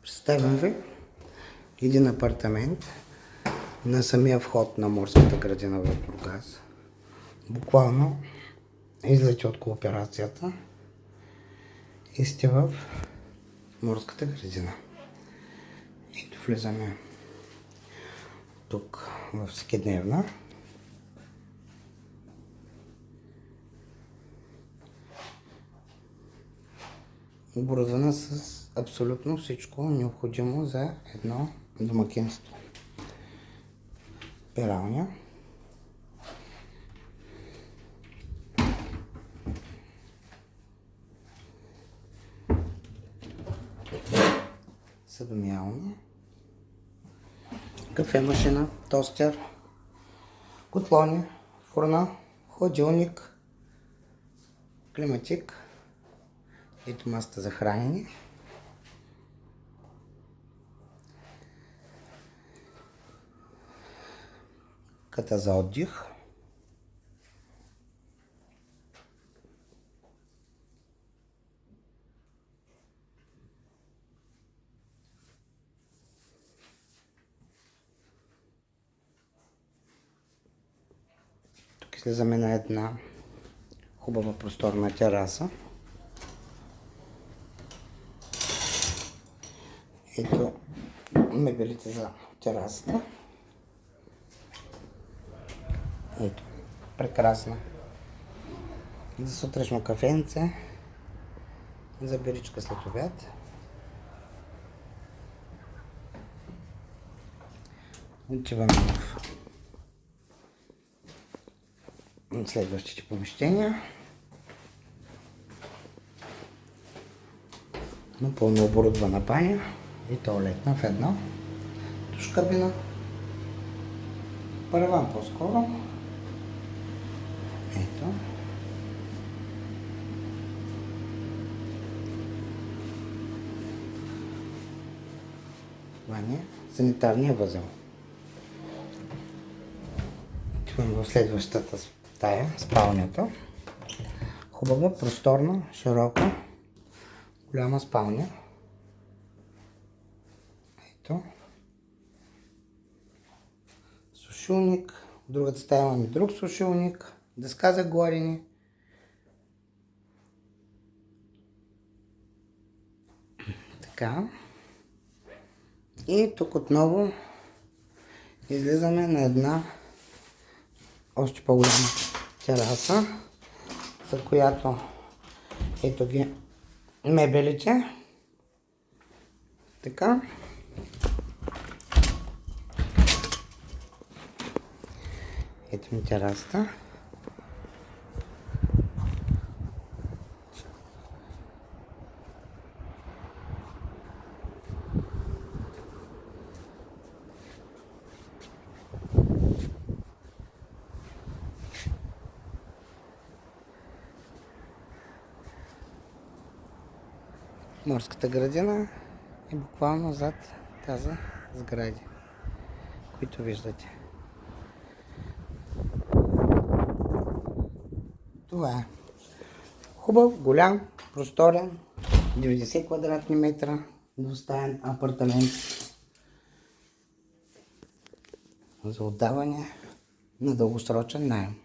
Представям ви един апартамент на самия вход на морската градина в Бургас. Буквално излети от кооперацията и сте в морската градина. Ето влизаме тук в всекидневна. Оборудвана с абсолютно всичко необходимо за едно домакинство. Пералня. Съдомиялна. Кафемашина, тостер, котлони, фурна, хладилник, климатик. Ето масата за хранене. Ката за отдих. Тук слизаме на една хубава просторна тераса. Ето мебелите за терасата. Ето, прекрасна. За сутрешно кафенце, за биричка след обяд. Отиваме в следващите помещения. Напълно оборудвана баня и тоалетна в едно. Душ кабина. Параван по-скоро. Ето. Това е санитарния възел. Отиваме в следващата стая, спалнята. Хубава, просторна, широка, голяма спалня. Ето. Сушилник. В другата стая имаме друг сушилник. Дъска за горене. Така. И тук отново излизаме на една още по-голяма тераса, за която ето ги мебелите. Така. Ето ми терасата. Морската градина е буквално зад тази сгради, които виждате. Това е хубав, голям, просторен, 90 квадратни метра, двустаен апартамент за отдаване на дългосрочен наем.